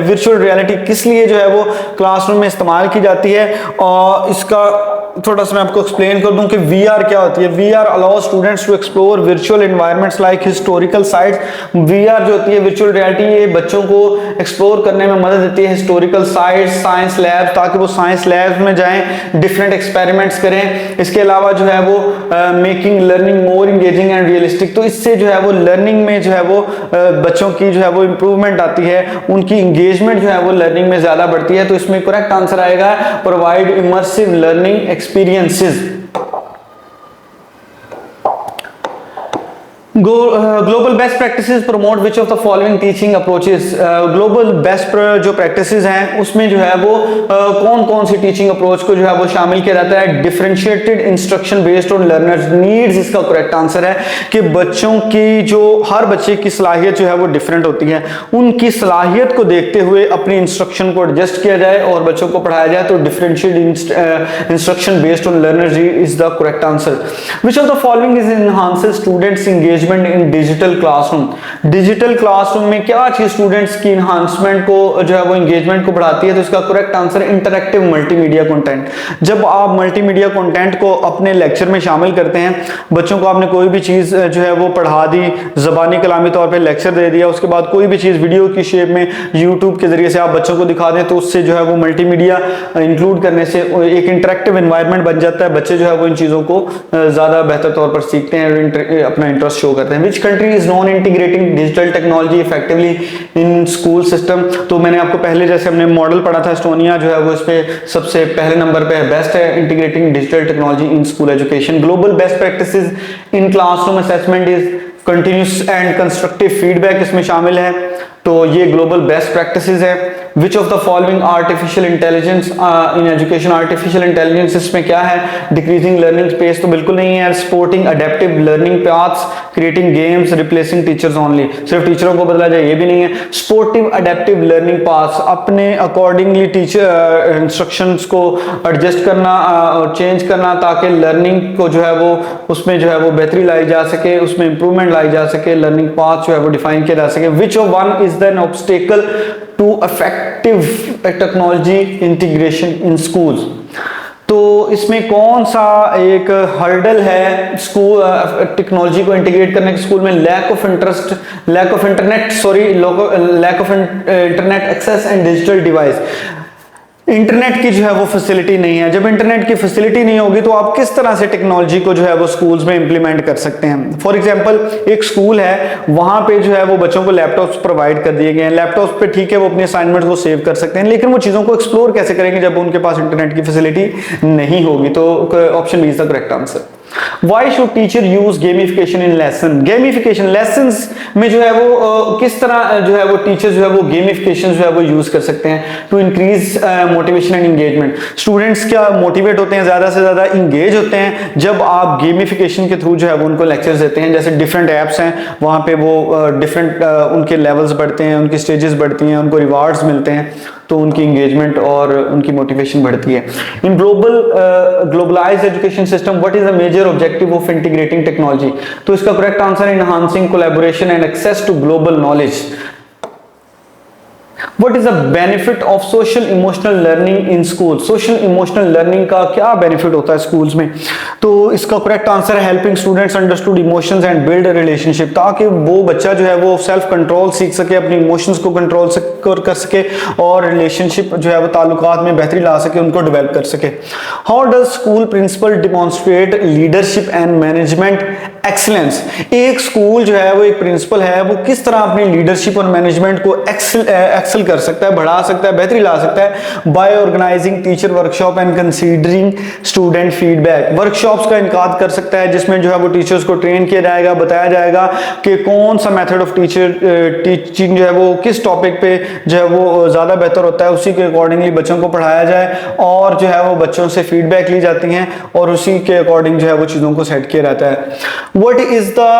Virtual reality किस लिए जो है वो क्लासरूम में इस्तेमाल की जाती है? और इसका थोड़ा सा मैं आपको एक्सप्लेन कर दूं कि वीआर क्या होती है। VR allow students to explore virtual environments like historical sites. VR जो होती है वर्चुअल रियलिटी, ये बच्चों को एक्सप्लोर करने में मदद देती है हिस्टोरिकल साइट्स, साइंस लैब, ताकि वो साइंस लैब में जाएं, डिफरेंट एक्सपेरिमेंट्स करें। इसके अलावा जो है वो making learning more engaging and realistic. तो इससे जो है वो लर्निंग में जो है वो बच्चों की जो है वो इंप्रूवमेंट आती है, उनकी इंगेजमेंट जो है वो लर्निंग में ज्यादा बढ़ती है। तो इसमें करेक्ट आंसर आएगा provide immersive learning experiences. Global best practices promote which of the following teaching approaches. Global best जो प्रैक्टिसेस हैं उसमें जो है वो कौन कौन सी टीचिंग अप्रोच को जो है वो शामिल किया जाता है? Differentiated instruction based on learners needs, इसका करेक्ट आंसर है कि बच्चों की जो हर बच्चे की सलाहियत जो है वो डिफरेंट होती है, उनकी सलाहियत को देखते हुए अपनी इंस्ट्रक्शन को एडजस्ट किया जाए और बच्चों को पढ़ाया जाए। तो differentiated instruction based on learners is the correct answer. Which of the following is enhances students engagement in digital classroom. Digital classroom में क्या चीज स्टूडेंट्स की इनहांसमेंट को जो है वो एंगेजमेंट को बढ़ाती है? तो इसका correct answer interactive multimedia content. जब आप मल्टीमीडिया कंटेंट को अपने लेक्चर में शामिल करते हैं, बच्चों को आपने कोई भी चीज जो है वो पढ़ा दी, जबानी कलामी तौर पे लेक्चर दे दिया, उसके बाद कोई भी चीज वीडियो की शेप में यूट्यूब के जरिए से आप बच्चों को दिखा दें, तो उससे जो है वो मल्टीमीडिया इंक्लूड करने से एक इंटरैक्टिव एनवायरनमेंट बन जाता है। बच्चे जो है वो इन चीजों को ज्यादा बेहतर तौर पर सीखते हैं, अपना इंटरेस्ट शो करते हैं। Which country is non integrating digital technology effectively in school system? तो मैंने आपको पहले जैसे हमने मॉडल पढ़ा था, एस्टोनिया जो है वो इस पे सबसे पहले नंबर पे बेस्ट है integrating digital technology in school education. Global best practices in classroom assessment is continuous and constructive feedback इसमें शामिल है। तो ये ग्लोबल बेस्ट प्रैक्टिसेस है। Which of the following artificial intelligence in education? Artificial intelligence इसमें क्या है? डिक्रीजिंग लर्निंग स्पेस तो बिल्कुल नहीं है। Supporting adaptive learning paths, creating games, replacing teachers only, सिर्फ टीचरों को बदला जाए ये भी नहीं है। सपोर्टिव अडेप्टिव लर्निंग पाथ्स, अपने अकॉर्डिंगली टीचर इंस्ट्रक्शंस को एडजस्ट करना और चेंज करना ताकि लर्निंग को जो है वो उसमें जो है वो बेहतरी लाई जा सके, उसमें इंप्रूवमेंट लाई जा सके, लर्निंग पाथ जो है वो डिफाइन किया जा सके। Which of one is the obstacle to effective technology integration in schools? तो इसमें कौन सा एक हर्डल है स्कूल टेक्नोलॉजी को इंटीग्रेट करने के स्कूल में? Lack of internet access and digital device. Internet की जो है वो फैसिलिटी नहीं है। जब इंटरनेट की फैसिलिटी नहीं होगी तो आप किस तरह से टेक्नोलॉजी को जो है वो स्कूल्स में इंप्लीमेंट कर सकते हैं? फॉर एग्जांपल एक स्कूल है, वहां पे जो है वो बच्चों को लैपटॉप्स प्रोवाइड कर दिए गए हैं। लैपटॉप्स पे ठीक है वो अपने असाइनमेंट्स को सेव कर सकते हैं, लेकिन वो चीजों को एक्सप्लोर कैसे करेंगे जब उनके पास इंटरनेट की फैसिलिटी नहीं होगी? तो option B is the correct answer. Why should teacher use gamification in lesson? Gamification lessons में जो है वो किस तरह जो है वो टीचर जो है वो गेमिफिकेशन जो है वो यूज कर सकते हैं to increase motivation and engagement. Students क्या मोटिवेट होते हैं, ज्यादा से ज्यादा इंगेज होते हैं जब आप गेमिफिकेशन के थ्रू जो है वो उनको लेक्चर्स देते हैं। जैसे डिफरेंट एप्स हैं, वहां पे वो डिफरेंट उनके लेवल्स बढ़ते हैं, उनकी स्टेजेस बढ़ती हैं, उनको रिवार्ड्स मिलते हैं, तो उनकी एंगेजमेंट और उनकी मोटिवेशन बढ़ती है। In globalised education system what is the major objective of integrating technology? तो इसका करेक्ट आंसर है enhancing collaboration and access to global knowledge. What is the benefit of social emotional learning in school? Social emotional learning का क्या benefit होता है schools में? तो इसका correct answer है helping students understood emotions and build a relationship, ताकि वो बच्चा जो है वो self control सीख सके, अपनी emotions को control कर सके और relationship जो है वो ताल्लुकात में बेहतरी ला सके, उनको develop कर सके। How does school principal demonstrate leadership and management excellence? एक स्कूल जो है वो एक प्रिंसिपल है, वो किस तरह अपनी लीडरशिप और मैनेजमेंट को एक्सेल कर सकता है, बढ़ा सकता है, बेहतरी ला सकता है? By organising teacher workshop and considering student feedback. Workshops का इनकाद कर सकता है जिसमें जो है वो टीचर्स को ट्रेन किया जाएगा, बताया जाएगा कि कौन सा मेथड ऑफ टीचिंग जो है वो किस टॉपिक पे जो है वो ज्यादा बेहतर होता है, उसी के अकॉर्डिंगली बच्चों को पढ़ाया जाए और जो है वो बच्चों से फीडबैक ली जाती हैं और उसी के अकॉर्डिंग जो है वो चीजों को सेट किया रहता है। What is the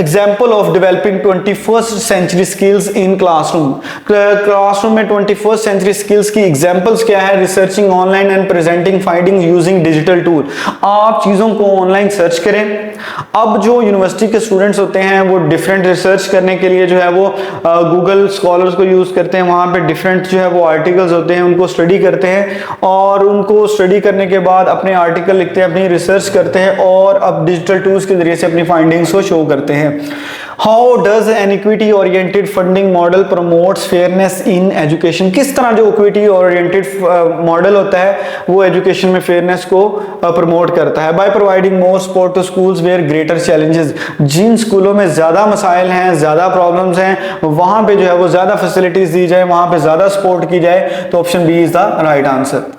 example of developing 21st century skills in classroom? Classroom में 21st century skills की एग्जांपल्स क्या है? Researching online and presenting findings using digital tool. आप चीजों को ऑनलाइन सर्च करें। अब जो यूनिवर्सिटी के स्टूडेंट्स होते हैं वो डिफरेंट रिसर्च करने के लिए जो है वो गूगल स्कॉलर्स को यूज करते हैं। वहां पे डिफरेंट जो है वो आर्टिकल्स होते हैं, उनको स्टडी करते हैं और उनको स्टडी करने के बाद अपने आर्टिकल लिखते हैं, अपनी रिसर्च करते हैं और अब डिजिटल टूल्स के जरिए से अपनी फाइंडिंग्स को शो करते हैं। How does an equity oriented funding model promotes fairness in education? किस तरह जो इक्विटी ओरिएंटेड मॉडल होता है वो एजुकेशन में फेयरनेस को प्रमोट करता है? By providing more support to schools where greater challenges. जिन स्कूलों में ज्यादा मसाइल हैं, ज्यादा प्रॉब्लम्स हैं, वहां पे जो है वो ज्यादा फैसिलिटीज दी जाए, वहां पे ज्यादा सपोर्ट की जाए। तो option B is the right answer.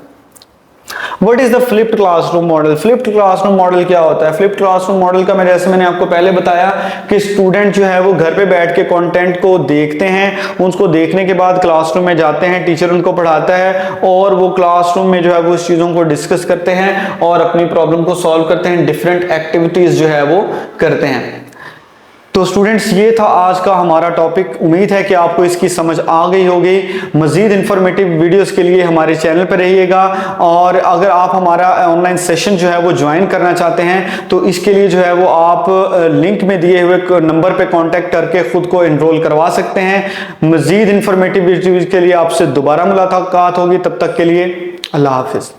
What is the flipped classroom model? Flipped classroom model क्या होता है? Flipped classroom model का जैसे मैंने आपको पहले बताया कि स्टूडेंट जो है वो घर पे बैठ के कंटेंट को देखते हैं, उसको देखने के बाद क्लासरूम में जाते हैं, टीचर उनको पढ़ाता है और वो क्लासरूम में जो है वो इस चीजों को डिस्कस करते हैं और अपनी प्रॉब्लम को सॉल्व करते हैं, डिफरेंट एक्टिविटीज जो है वो करते हैं। तो स्टूडेंट्स ये था आज का हमारा टॉपिक। उम्मीद है कि आपको इसकी समझ आ गई होगी। मजीद इंफॉर्मेटिव वीडियोस के लिए हमारे चैनल पर रहिएगा और अगर आप हमारा ऑनलाइन सेशन जो है वो ज्वाइन करना चाहते हैं तो इसके लिए जो है वो आप लिंक में दिए हुए नंबर पे कांटेक्ट करके खुद को एनरोल करवा सकते हैं। मजीद इंफॉर्मेटिव वीडियोस के लिए आपसे दोबारा मुलाकात होगी। तब तक के लिए अल्लाह हाफिज।